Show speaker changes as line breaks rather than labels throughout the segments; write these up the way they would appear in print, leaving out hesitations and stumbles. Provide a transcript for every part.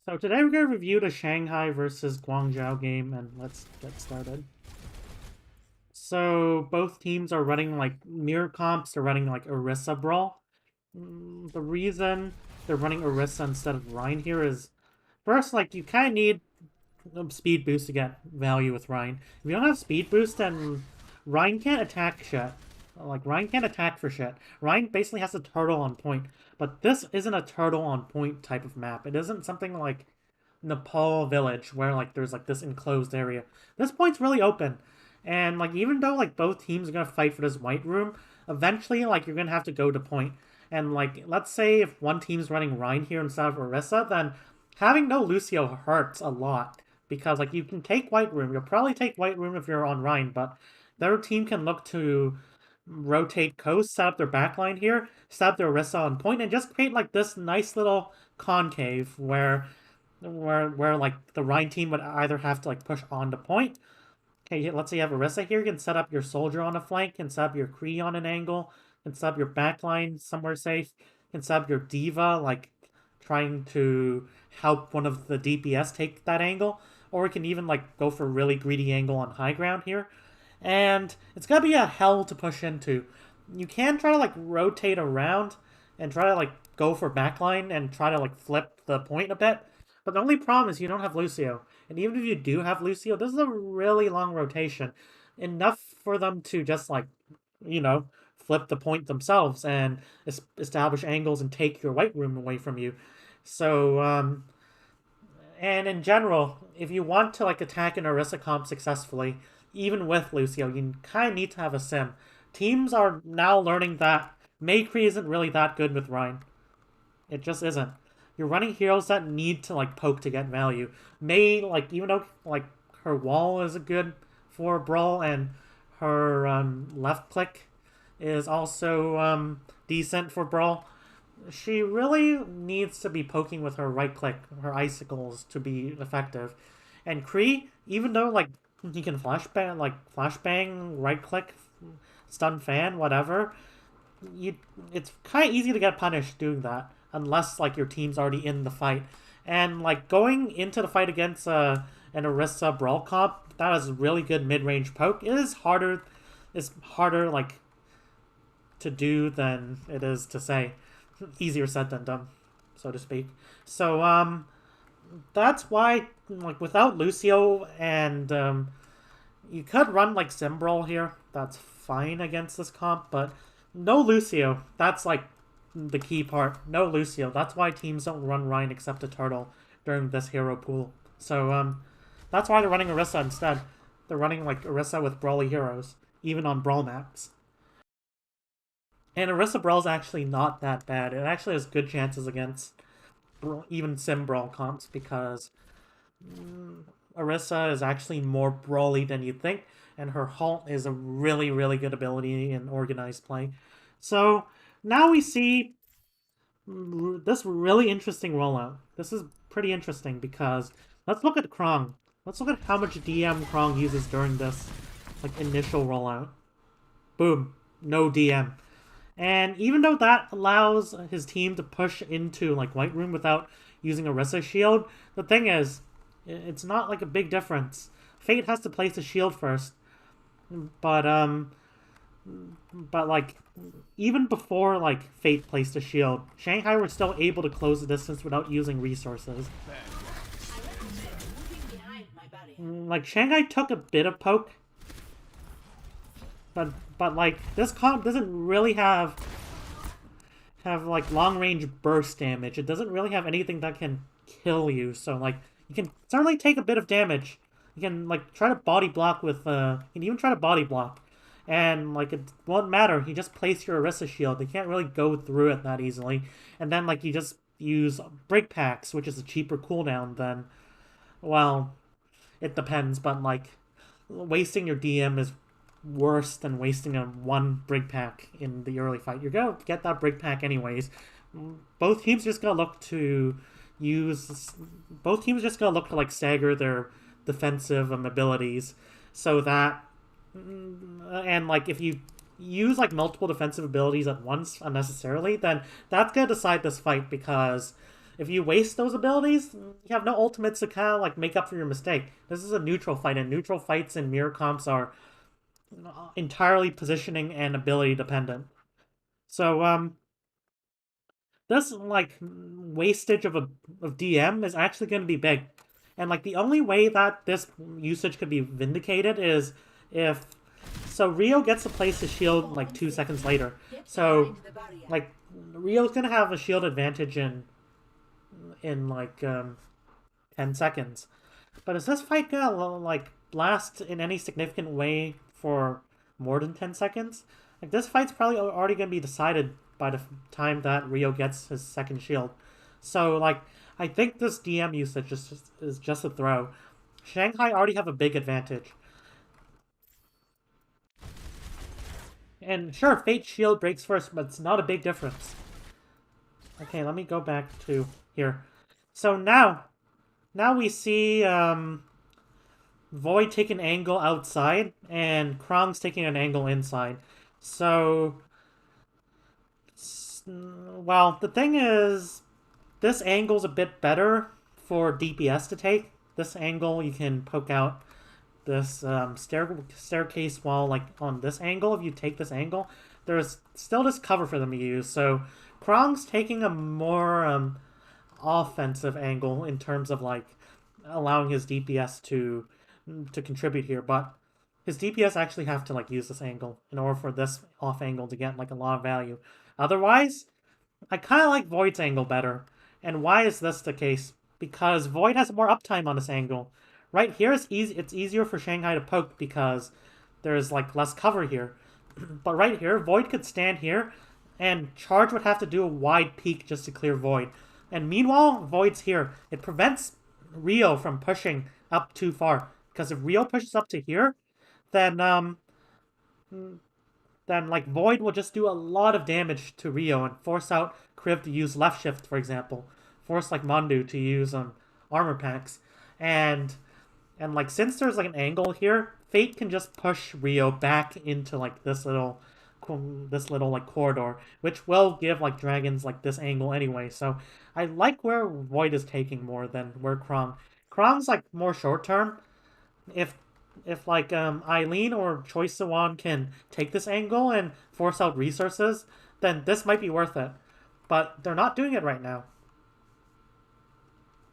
So today we're going to review the Shanghai versus Guangzhou game, and let's get started. So both teams are running like mirror comps, they're running like Orisa brawl. The reason they're running Orisa instead of Rhine here is, first, like, you kind of need a speed boost to get value with Rhine. If you don't have speed boost, then Rhine can't attack shit. Like, Rhine can't attack for shit. Rhine basically has a turtle on point, but this isn't a turtle on point type of map. It isn't something like Nepal village where like there's like this enclosed area. This point's really open. And like even though like both teams are gonna fight for this white room, eventually like you're gonna have to go to point. And like let's say if one team's running Rhine here instead of Orisa, then having no Lucio hurts a lot. Because like you can take white room. You'll probably take white room if you're on Rhine, but their team can look to rotate coast, set up their backline here, set up their Orisa on point, and just create like this nice little concave where like the Rhine team would either have to like push on the point. Okay, let's say you have Orisa here. You can set up your soldier on a flank, you can set up your Kree on an angle, you can set up your backline somewhere safe, you can set up your Diva, like trying to help one of the DPS take that angle, or we can even like go for a really greedy angle on high ground here. And it's gonna be a hell to push into. You can try to like rotate around and try to like go for backline and try to like flip the point a bit. But the only problem is you don't have Lucio. And even if you do have Lucio, this is a really long rotation. Enough for them to just like, you know, flip the point themselves and establish angles and take your white room away from you. So, and in general, if you want to like attack an Orisa comp successfully, even with Lucio, you kind of need to have a sim. Teams are now learning that Maykree isn't really that good with Rhine. It just isn't. You're running heroes that need to like poke to get value. May, like, even though like her wall is good for brawl and her left click is also decent for brawl, she really needs to be poking with her right click, her icicles, to be effective. And Kree, even though like he can flashbang, right click, stun fan, whatever, it's kind of easy to get punished doing that unless like your team's already in the fight. And like going into the fight against an Orisa brawl comp that is really good mid-range poke, it is harder. It's harder like to do than it is to say. Easier said than done, so to speak. So that's why like without Lucio and you could run like Simbrawl here. That's fine against this comp, but no Lucio. That's like the key part. No Lucio. That's why teams don't run Rhine except a turtle during this hero pool. So that's why they're running Orisa instead. They're running like Orisa with brawly heroes, even on brawl maps. And Orisa Brawl's actually not that bad. It actually has good chances against even Sim Brawl comps because Orisa is actually more brawly than you think, and her halt is a really, really good ability in organized play. So now we see this really interesting rollout. This is pretty interesting because let's look at Krong. Let's look at how much DM Krong uses during this like initial rollout. Boom, no DM. And even though that allows his team to push into like White Room without using Orisa shield, the thing is, it's not like a big difference. Fate has to place a shield first, but like even before like Fate placed a shield, Shanghai were still able to close the distance without using resources. Like Shanghai took a bit of poke, but like this comp doesn't really have like long range burst damage. It doesn't really have anything that can kill you. So like you can certainly take a bit of damage. You can like try to body block with you can even try to body block. And like it won't matter. You just place your Orisa shield. They can't really go through it that easily. And then like you just use break packs, which is a cheaper cooldown than, well, it depends, but like wasting your DM is worse than wasting a one break pack in the early fight. You're gonna get that break pack anyways. Both teams just gonna look to use. Both teams just gonna look to like stagger their defensive abilities so that, and like if you use like multiple defensive abilities at once unnecessarily, then that's gonna decide this fight because if you waste those abilities, you have no ultimates to kind of like make up for your mistake. This is a neutral fight, and neutral fights in mirror comps are entirely positioning and ability dependent. So this like wastage of DM is actually going to be big, and like the only way that this usage could be vindicated is if Rio gets to place his shield like 2 seconds later. So like Rio's gonna have a shield advantage in like 10 seconds. But is this fight gonna like last in any significant way for more than 10 seconds? Like this fight's probably already gonna be decided by the time that Rio gets his second shield. So like I think this DM usage is just a throw. Shanghai already have a big advantage. And sure, Fate's shield breaks first, but it's not a big difference. Okay, let me go back to here. So now we see Void taking an angle outside, and Krong's taking an angle inside. So, well, the thing is, this angle's a bit better for DPS to take. This angle, you can poke out this staircase wall like on this angle. If you take this angle, there's still this cover for them to use. So, Krong's taking a more offensive angle in terms of like allowing his DPS to contribute here, but his DPS actually have to like use this angle in order for this off angle to get like a lot of value. Otherwise, I kind of like Void's angle better. And why is this the case? Because Void has more uptime on this angle. Right here, it's easy. It's easier for Shanghai to poke because there's like less cover here. But right here, Void could stand here, and Charge would have to do a wide peek just to clear Void. And meanwhile, Void's here. It prevents Rio from pushing up too far. Because if Rio pushes up to here, then like Void will just do a lot of damage to Rio and force out Kriv to use left shift, for example. Force like Mondu to use armor packs. And like since there's like an angle here, Fate can just push Rio back into like this little like corridor, which will give like dragons like this angle anyway. So I like where Void is taking more than where Krong. Krong's like more short term. If like Eileen or Choi Siwon can take this angle and force out resources, then this might be worth it. But they're not doing it right now.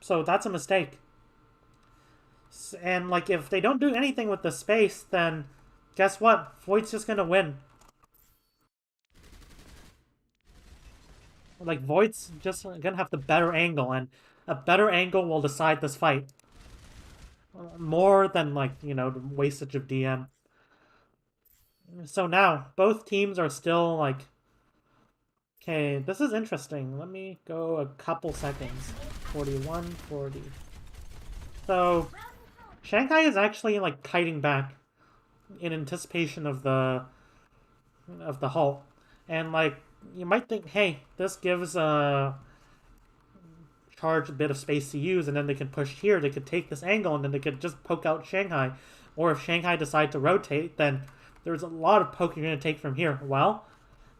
So that's a mistake. And like if they don't do anything with the space, then guess what? Void's just gonna win. Like Void's just gonna have the better angle, and a better angle will decide this fight. More than like, you know, the wastage of DM. So now, both teams are still like... Okay, this is interesting. Let me go a couple seconds. 41, 40. So, Shanghai is actually like kiting back in anticipation of the halt. And like, you might think, hey, this gives Charge a bit of space to use, and then they can push here. They could take this angle, and then they could just poke out Shanghai. Or if Shanghai decide to rotate, then there's a lot of poke you're going to take from here. Well,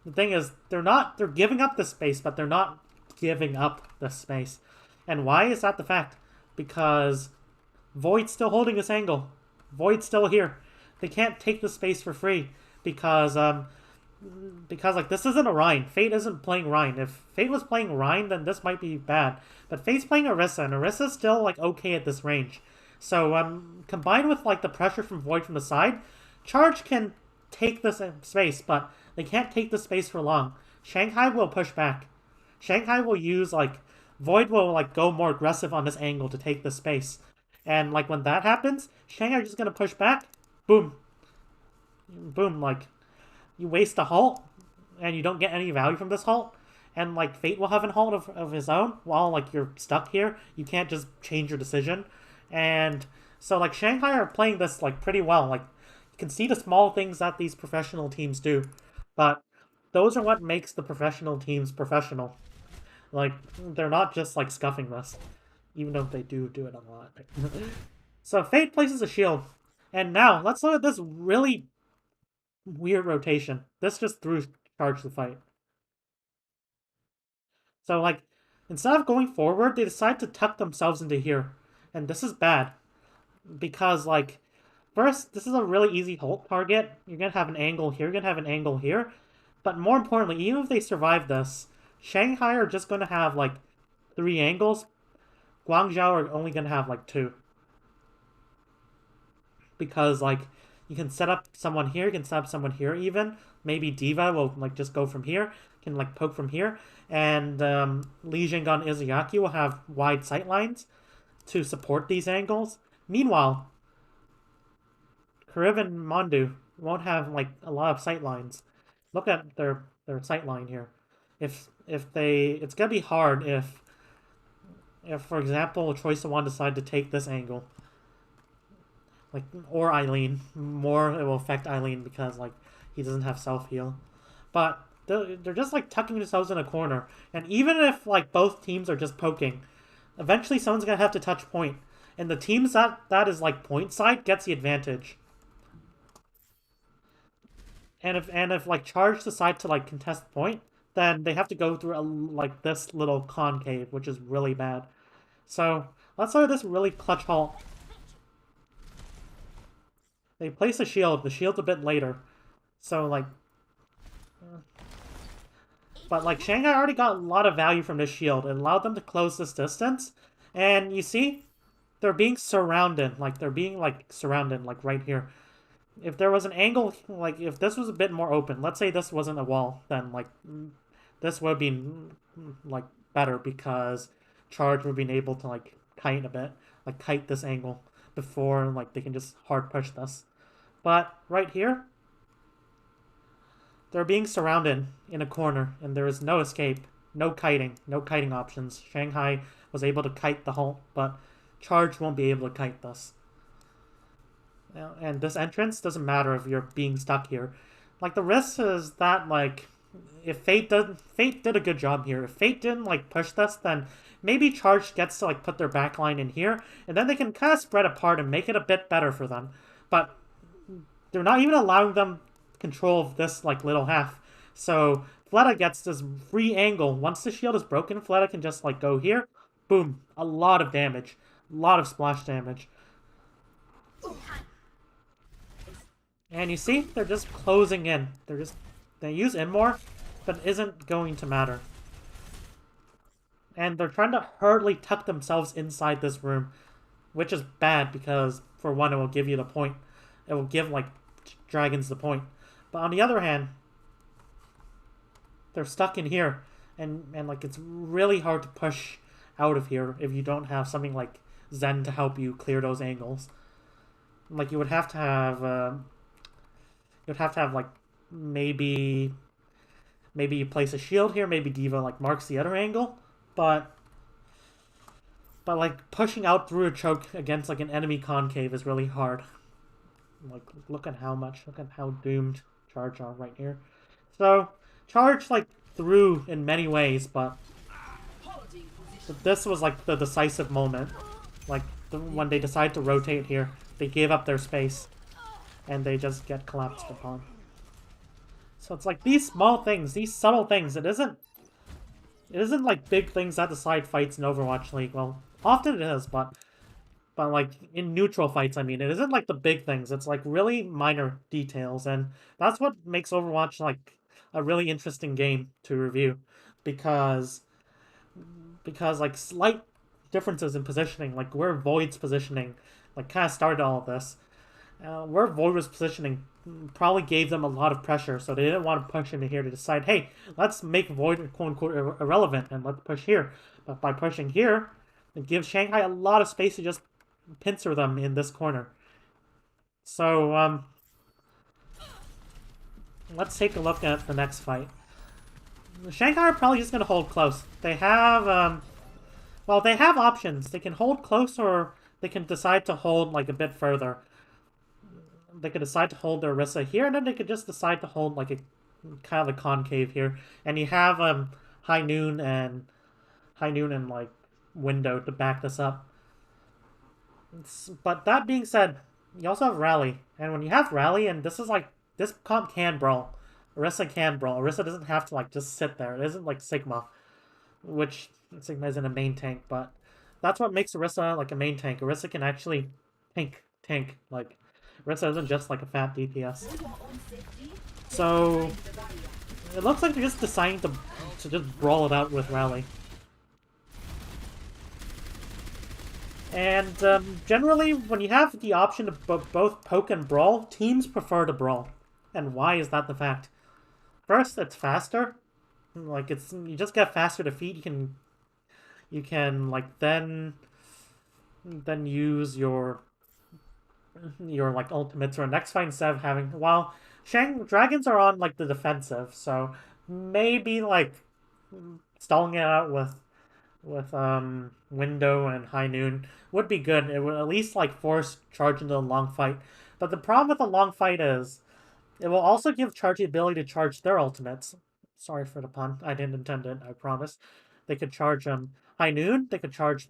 the thing is, they're giving up the space, but they're not giving up the space. And why is that the fact? Because Void's still holding this angle. Void's still here. They can't take the space for free because like this isn't a Rhine. Fate isn't playing Rhine. If Fate was playing Rhine, then this might be bad. But Fate's playing Orisa, and Orisa's still like okay at this range. So combined with like the pressure from Void from the side, Charge can take this space, but they can't take the space for long. Shanghai will push back. Shanghai will use like Void will like go more aggressive on this angle to take the space. And like when that happens, Shanghai is just gonna push back. Boom. Boom, like you waste a halt and you don't get any value from this halt, and like Fate will have an halt of his own while like you're stuck here. You can't just change your decision. And so like Shanghai are playing this like pretty well. Like you can see the small things that these professional teams do, but those are what makes the professional teams professional. Like they're not just like scuffing this, even though they do it a lot. So Fate places a shield, and now let's look at this really weird rotation. This just threw Charge the fight. So like Instead of going forward, they decide to tuck themselves into here. And this is bad. Because, like, first, this is a really easy hold target. You're going to have an angle here, you're going to have an angle here. But more importantly, even if they survive this, Shanghai are just going to have, like, 3 angles. Guangzhou are only going to have, like, 2. Because, like, you can set up someone here, you can set up someone here even. Maybe Diva will, like, just go from here, can, like, poke from here. And Li Jinggan Izayaki will have wide sightlines to support these angles. Meanwhile, Karib and Mondu won't have like a lot of sightlines. Look at their sightline here. If they, it's gonna be hard if for example Choice of One decide to take this angle, like, or Eileen. More it will affect Eileen because like he doesn't have self heal, but they're just like tucking themselves in a corner. And even if like both teams are just poking, eventually someone's gonna have to touch point, and the teams that is like point side gets the advantage. And if like Charge decide to like contest point, then they have to go through like this little concave, which is really bad. So let's start this really clutch halt. They place a shield. The shield's a bit later, so like, but like Shanghai already got a lot of value from this shield. It allowed them to close this distance, and you see, they're being surrounded. Like they're being like surrounded, like right here. If there was an angle, like if this was a bit more open, let's say this wasn't a wall, then like this would be like better because Charge would be able to like kite a bit, like kite this angle before like they can just hard push this. But right here, they're being surrounded in a corner and there is no escape, no kiting options. Shanghai was able to kite the halt, but Charge won't be able to kite this. And this entrance doesn't matter if you're being stuck here. Like the risk is that like if Fate did a good job here. If Fate didn't like push this, then maybe Charge gets to like put their backline in here, and then they can kind of spread apart and make it a bit better for them. But they're not even allowing them control of this like little half. So Fleta gets this free angle. Once the shield is broken, Fleta can just like go here, boom, a lot of damage, a lot of splash damage. And you see, they're just closing in. They use Inmore, but it isn't going to matter. And they're trying to hurriedly tuck themselves inside this room, which is bad because, for one, it will give you the point. It will give, like, dragons the point. But on the other hand, they're stuck in here, and like, it's really hard to push out of here if you don't have something like Zen to help you clear those angles. Like, you would have to have... You'd have to have, like, maybe you place a shield here, maybe Diva, like, marks the other angle, but like, pushing out through a choke against, like, an enemy concave is really hard. Like, look at how doomed Charge are right here. So, Charge, like, threw in many ways, but this was, like, the decisive moment. Like, when they decide to rotate here, they gave up their space. And they just get collapsed upon. So it's like these small things, these subtle things. It isn't like big things that decide fights in Overwatch League. Well, often it is, but like in neutral fights, I mean, it isn't like the big things. It's like really minor details, and that's what makes Overwatch like a really interesting game to review, because like slight differences in positioning, like where Void's positioning, like kind of started all of this. Where Void was positioning probably gave them a lot of pressure, so they didn't want to push into here to decide, hey, let's make Void quote-unquote irrelevant, and let's push here. But by pushing here, it gives Shanghai a lot of space to just pincer them in this corner. So, let's take a look at the next fight. Shanghai are probably just going to hold close. They have, well, they have options. They can hold close, or they can decide to hold, like, a bit further. They could decide to hold their Orisa here, and then they could just decide to hold like a kind of a concave here. And you have High Noon and like Window to back this up. But that being said, you also have Rally, and when you have Rally, and this is like this comp can brawl, Orisa can brawl. Orisa doesn't have to like just sit there. It isn't like Sigma. which Sigma isn't a main tank, but that's what makes Orisa like a main tank. Orisa can actually tank. Like Orisa isn't just like a fat DPS. So it looks like they're just deciding to just brawl it out with Rally. And generally, when you have the option to both poke and brawl, teams prefer to brawl. And why is that the fact? First, it's faster. Like you just get faster to feet. You can like then use your like ultimates or next fight instead of having while dragons are on like the defensive, so maybe like stalling it out with window and high noon would be good. It would at least like force charge into a long fight. But the problem with a long fight is it will also give charge the ability to charge their ultimates. Sorry for the pun. I didn't intend it, I promise. They could charge high noon, they could charge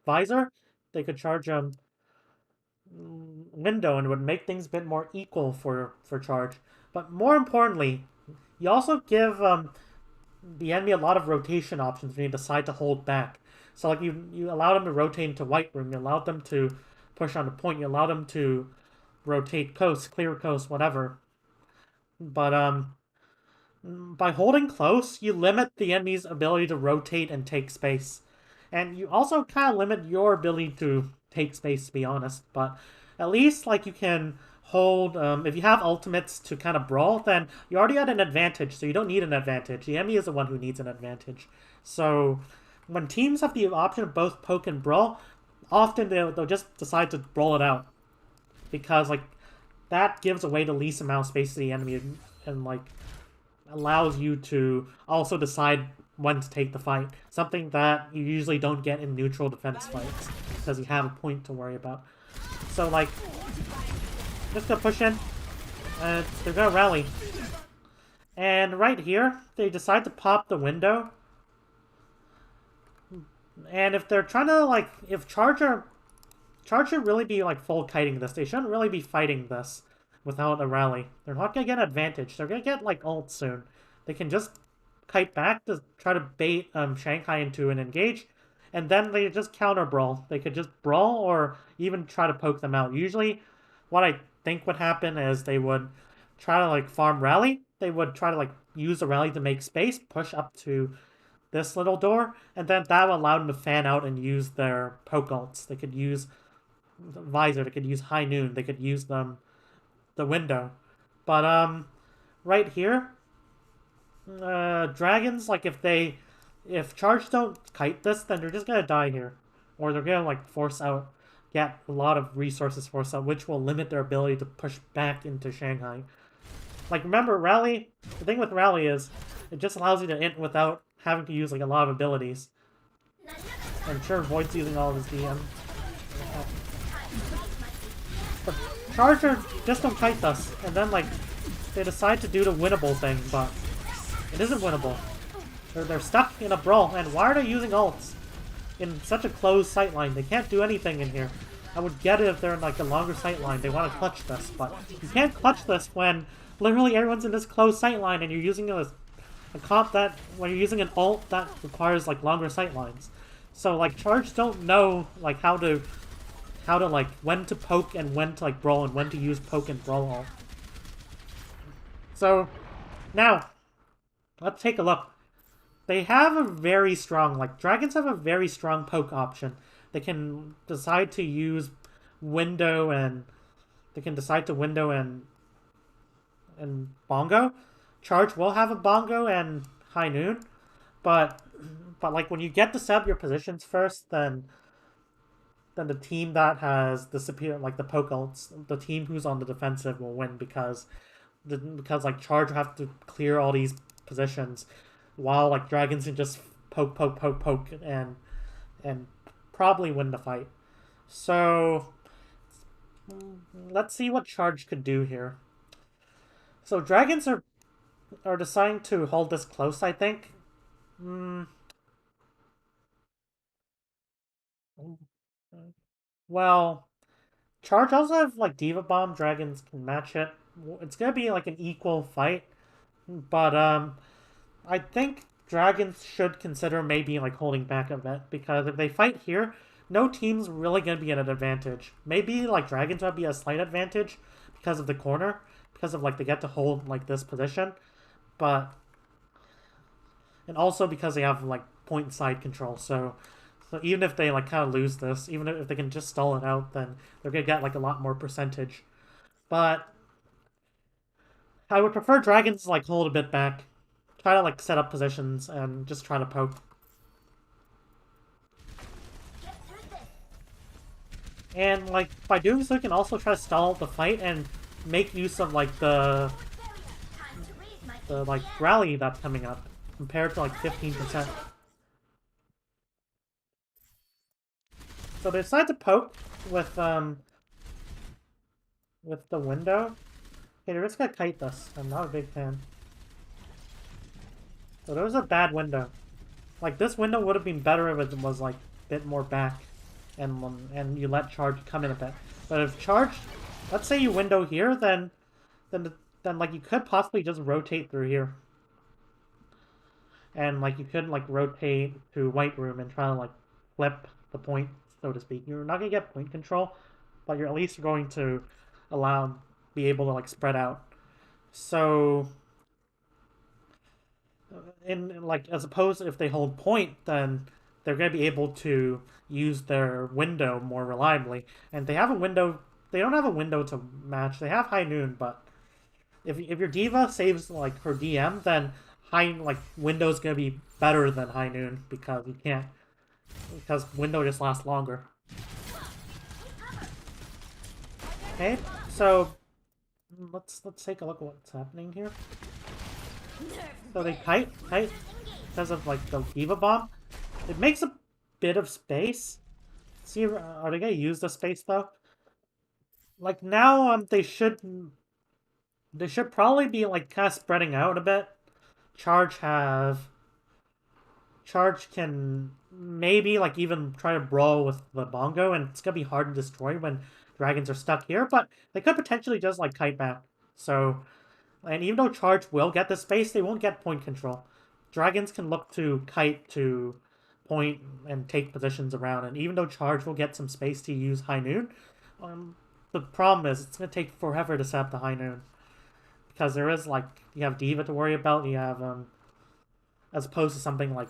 visor, they could charge window, and it would make things a bit more equal for charge. But more importantly, you also give the enemy a lot of rotation options when you decide to hold back. So like you allow them to rotate into white room, you allow them to push on the point, you allow them to rotate coast, clear coast, whatever. But by holding close, you limit the enemy's ability to rotate and take space. And you also kind of limit your ability to take space, to be honest. But at least, like, you can hold... if you have ultimates to kind of brawl, then you already had an advantage, so you don't need an advantage. The enemy is the one who needs an advantage. So when teams have the option of both poke and brawl, often they'll just decide to brawl it out. Because, like, that gives away the least amount of space to the enemy and like, allows you to also decide when to take the fight. Something that you usually don't get in neutral defense fights, because you have a point to worry about. So, like, just gonna push in, and they're gonna rally. And right here, they decide to pop the window. And if they're trying to, like, if Charger should really be, like, full kiting this. They shouldn't really be fighting this without a rally. They're not gonna get an advantage. They're gonna get, like, ult soon. They can just kite back to try to bait Shanghai into an engage, and then they just counter brawl. They could just brawl or even try to poke them out. Usually, what I think would happen is they would try to, like, farm rally. They would try to, like, use the rally to make space, push up to this little door, and then that would allow them to fan out and use their poke ults. They could use visor, they could use high noon, they could use the window. But right here, dragons, like, if charge don't kite this, then they're just gonna die here, or they're gonna like get a lot of resources force out, which will limit their ability to push back into Shanghai. Like, remember, rally, the thing with rally is it just allows you to int without having to use like a lot of abilities. I'm sure Void's using all of his DM. But Charger just don't kite us, and then, like, they decide to do the winnable thing, but it isn't winnable. They're stuck in a brawl, and why are they using ults in such a closed sightline? They can't do anything in here. I would get it if they're in, like, a longer sightline. They want to clutch this, but you can't clutch this when literally everyone's in this closed sightline, and you're using a comp that, when you're using an ult that requires, like, longer sightlines. So, like, Charge don't know, like, how to like, when to poke and when to, like, brawl and when to use poke and brawl ult. So, now, let's take a look. They have a very strong, like, dragons have a very strong poke option. They can decide to use window and bongo. Charge will have a bongo and high noon, but like, when you get to set up your positions first, then the team that has the superior, like, the poke ults, the team who's on the defensive will win, because like, Charge have to clear all these positions, while, like, dragons can just poke and probably win the fight. So let's see what Charge could do here. So dragons are deciding to hold this close, I think. Well, Charge also have, like, Diva Bomb. Dragons can match it. It's gonna be like an equal fight, but I think Dragons should consider maybe like holding back a bit, because if they fight here, no team's really gonna be at an advantage. Maybe like Dragons might be a slight advantage because of the corner, because of like they get to hold like this position, but and also because they have like point side control. So even if they like kind of lose this, even if they can just stall it out, then they're gonna get like a lot more percentage. But I would prefer Dragons like hold a bit back, try to like set up positions and just try to poke. And like by doing so, you can also try to stall out the fight and make use of like the like rally that's coming up compared to like 15%. So they decide to poke with the window. Okay, they're just gonna kite this. I'm not a big fan. So there was a bad window. Like this window would have been better if it was like a bit more back, and you let charge come in a bit. But if charge, let's say you window here, then like you could possibly just rotate through here, and like you could like rotate to white room and try to like flip the point, so to speak. You're not gonna get point control, but you're at least going to be able to like spread out. So in like as opposed if they hold point, then they're going to be able to use their window more reliably. And they have a window. They don't have a window to match. They have high noon, but if your diva saves like her DM, then high like window's going to be better than high noon because you can't because window just lasts longer. Okay, so let's take a look at what's happening here. So they kite because of like the diva bomb. It makes a bit of space. See, are they gonna use the space though? Like now, they should probably be like kind of spreading out a bit. Charge can maybe like even try to brawl with the bongo, and it's gonna be hard to destroy when dragons are stuck here. But they could potentially just like kite back. So, and even though charge will get the space, they won't get point control. Dragons can look to kite to point and take positions around, and even though charge will get some space to use high noon, the problem is it's gonna take forever to set up the high noon because there is like you have diva to worry about. You have as opposed to something like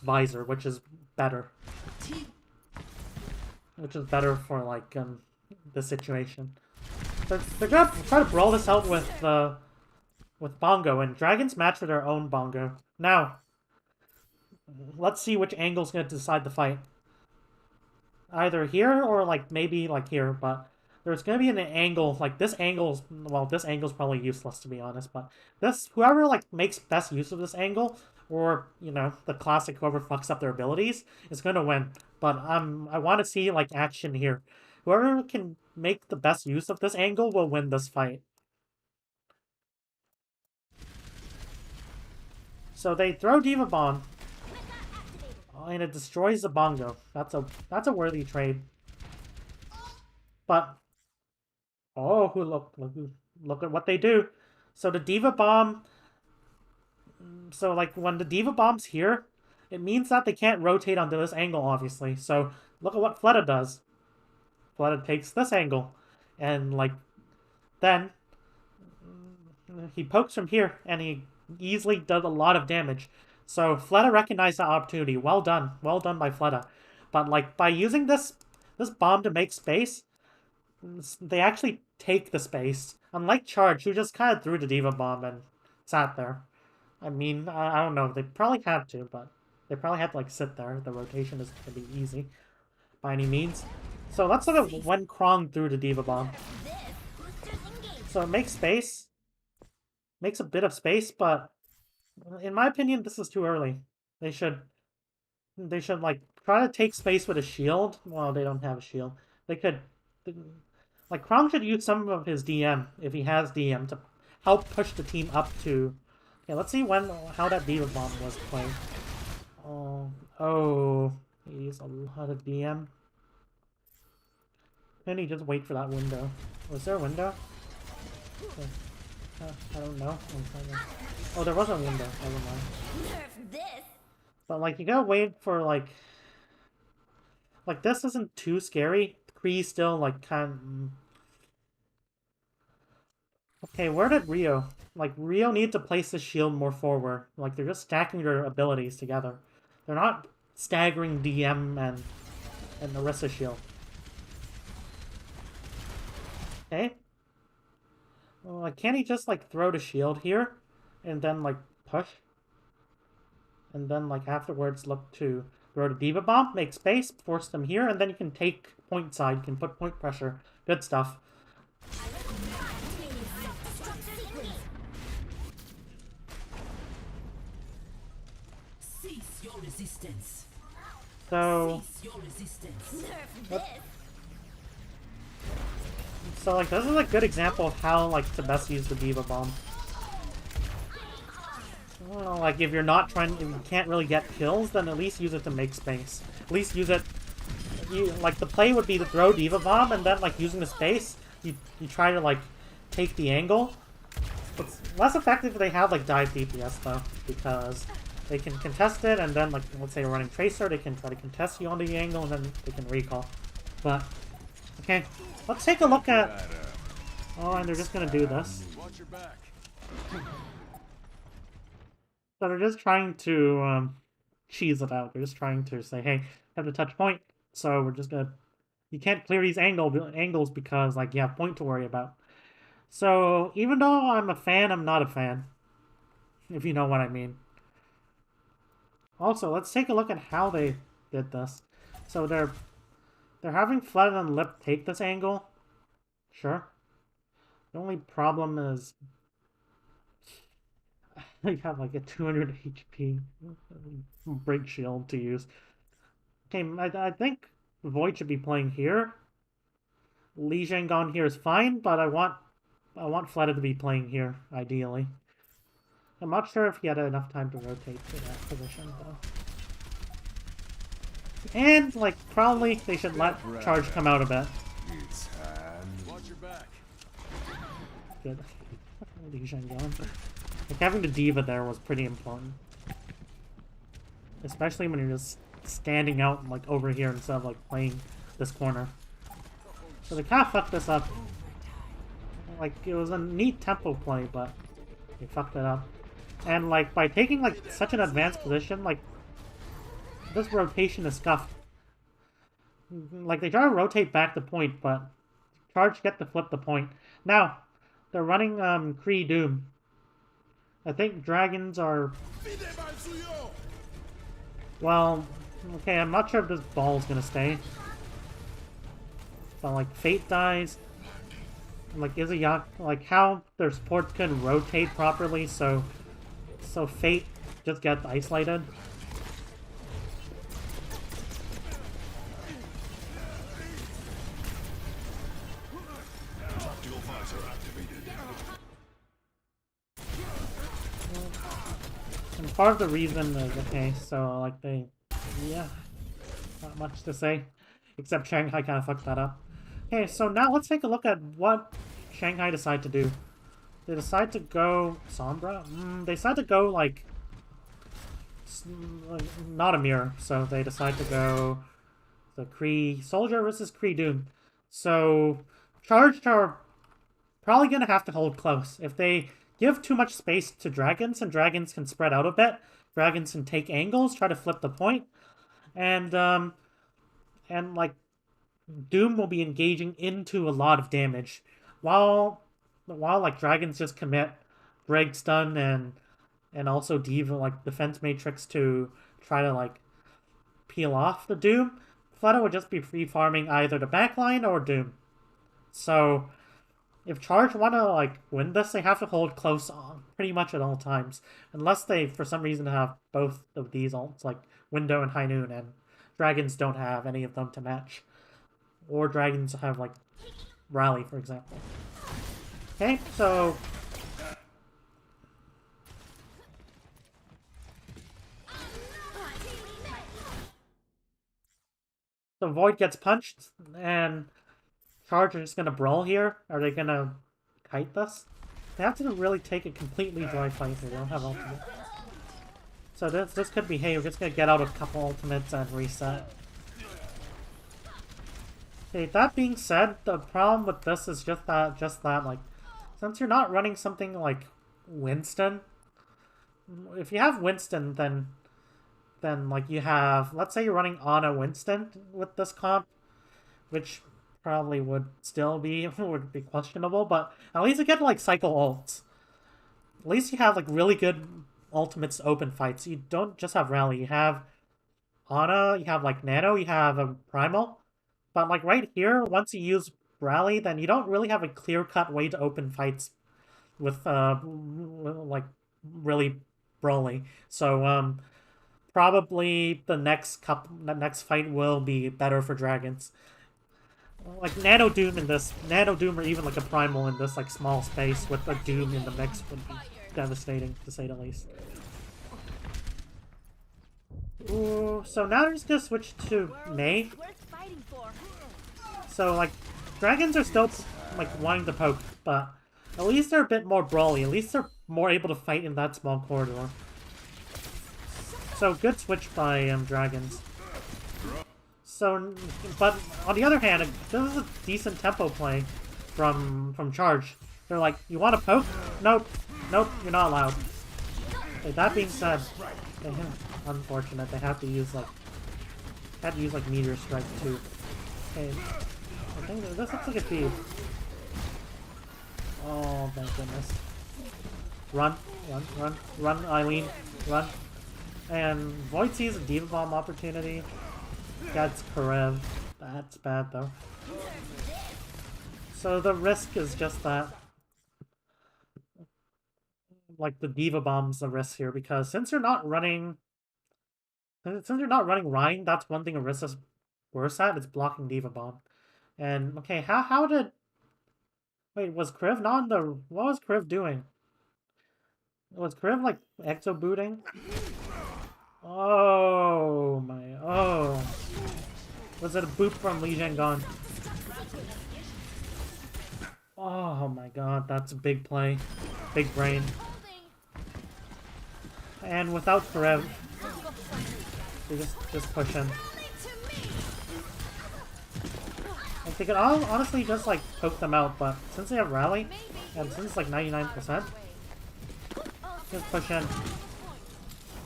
visor, which is better, for like the situation. They're gonna try to brawl this out with bongo, and dragons match with their own bongo. Now, let's see which angle's gonna decide the fight. Either here or like maybe like here, but there's gonna be an angle like this angle's well, this angle's probably useless to be honest, but this whoever like makes best use of this angle, or you know, the classic whoever fucks up their abilities is gonna win. But I want to see like action here. Whoever can make the best use of this angle will win this fight. So they throw Diva Bomb. Oh, and it destroys the bongo. That's a worthy trade. But oh, look at what they do. So the Diva Bomb. So like when the Diva Bomb's here, it means that they can't rotate onto this angle, obviously. So look at what Fleta does. Fleta takes this angle, and like then he pokes from here, and he easily does a lot of damage. So Fleta recognized that opportunity. Well done by Fleta. But like by using this bomb to make space, they actually take the space. Unlike Charge, who just kind of threw the Diva Bomb and sat there. I mean, I don't know. They probably had to, but they probably had to like sit there. The rotation isn't gonna be easy by any means. So let's look at when Krong threw the Diva Bomb. So it makes space. Makes a bit of space, but in my opinion, this is too early. They should like try to take space with a shield. Well, they don't have a shield. They could like Krong should use some of his DM if he has DM to help push the team up to. Okay, let's see how that Diva Bomb was played. Oh, he used a lot of DM. Can he just wait for that window? Was there a window? Okay. I don't know. Oh, there was a window. Never mind. But like, you gotta wait for like this isn't too scary. Kree still like kind. Okay, where did Rio? Like Rio needs to place the shield more forward. Like they're just stacking their abilities together. They're not staggering DM and Orisa shield. Okay. Well, like, can't he just like throw the shield here, and then like push, and then like afterwards look to throw the Diva Bomb, make space, force them here, and then you can take point side. You can put point pressure. Good stuff.
Cease your resistance.
So.
Cease your resistance.
So like this is a good example of how like to best use the Diva Bomb. Well, like if you're not trying, if you can't really get kills, then at least use it to make space. At least use it. Like the play would be to throw Diva Bomb and then like using the space, you try to like take the angle. It's less effective if they have like dive DPS though, because they can contest it and then like let's say you're running Tracer, they can try to contest you on the angle and then they can recall. But okay, let's take a look at. Oh, and they're just gonna do this. So they're just trying to cheese it out. They're just trying to say, hey, have the touch point, so we're just gonna. You can't clear these angles because like you have point to worry about. So even though I'm a fan, I'm not a fan. If you know what I mean. Also, let's take a look at how they did this. So they're having Flood and Lip take this angle. Sure. The only problem is they have like a 200 HP break shield to use. Okay, I think Void should be playing here. Li Zhangong here is fine, but I want Fleta to be playing here, ideally. I'm not sure if he had enough time to rotate to that position, though. And, like, probably they should let Charge come out a bit.
Watch your back.
Good. Li Zhangong. Like, having the Diva there was pretty important. Especially when you're just standing out, like, over here instead of, like, playing this corner. So they kind of fucked this up. Like, it was a neat tempo play, but they fucked it up. And, like, by taking, like, such an advanced position, like, this rotation is scuffed. Like, they try to rotate back the point, but Charge get to flip the point. Now, they're running, Kree Doom. I think dragons are... Well, okay, I'm not sure if this ball's gonna stay. But, like, Fate dies. And, like, like, how their supports couldn't rotate properly, so Fate just gets isolated. And part of the reason is, okay, so, like, yeah, not much to say. Except Shanghai kind of fucked that up. Okay, so now let's take a look at what Shanghai decide to do. They decide to go Sombra? They decide to go, like, not a mirror. So they decide to go the Kree Soldier versus Kree Doom. So Charged are probably going to have to hold close. If they give too much space to Dragons, and Dragons can spread out a bit, Dragons can take angles, try to flip the point, and like, Doom will be engaging into a lot of damage. While like Dragons just commit Break Stun and also Diva like Defense Matrix to try to like peel off the Doom, Fleta would just be free farming either the backline or Doom. So if Charge want to like win this, they have to hold close on pretty much at all times, unless they for some reason have both of these ults like Window and High Noon, and Dragons don't have any of them to match. Or Dragons have, like, Rally, for example. Okay, so... So Void gets punched, and Charge are just gonna brawl here. Are they gonna kite this? They have to really take a completely dry fight here. They don't have ultimate. So this could be, hey, we're just gonna get out a couple ultimates and reset. Okay, that being said, the problem with this is just that, like, since you're not running something like Winston, if you have Winston, then like you have, let's say you're running Ana Winston with this comp, which probably would still be would be questionable, but at least you get like cycle ults. At least you have like really good ultimates to open fights. You don't just have rally. You have Ana, you have like Nano, you have a Primal. But like right here, once you use rally, then you don't really have a clear-cut way to open fights with like really brawly. So probably the next fight will be better for dragons. Like Nano Doom in this, Nano Doom or even like a Primal in this like small space with a Doom in the mix would be devastating to say the least. Ooh, so now we're just gonna switch to Mei. So like, dragons are still like wanting to poke, but at least they're a bit more brawly. At least they're more able to fight in that small corridor. So good switch by dragons. So, but on the other hand, this is a decent tempo play from Charge. They're like, you want to poke? Nope, nope, you're not allowed. Okay, that being said, unfortunate, they have to use like Meteor Strike too. Okay, I think this looks like a feed. Oh, thank goodness. Run, run, run, run, Eileen, run. And Void sees a Diva Bomb opportunity. Gets Karev. That's bad though. So the risk is just that. Like the Diva Bomb's the risk here, because since you're not running Rhine, that's one thing Orisa's worse at, it's blocking Diva Bomb. And okay, how did, wait, was Kriv not in the, what was Kriv doing? Was Kriv like exo booting? Oh my, oh. Was it a boot from Li Zhenggan? Oh my god, that's a big play. Big brain. And without Karev, they just push him. Like they could honestly just like poke them out, but since they have rally, and since it's like 99%, just push in.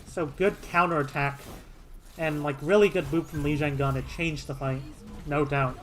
So good counter attack, and like really good boop from Li Zhenggan. It changed the fight, no doubt.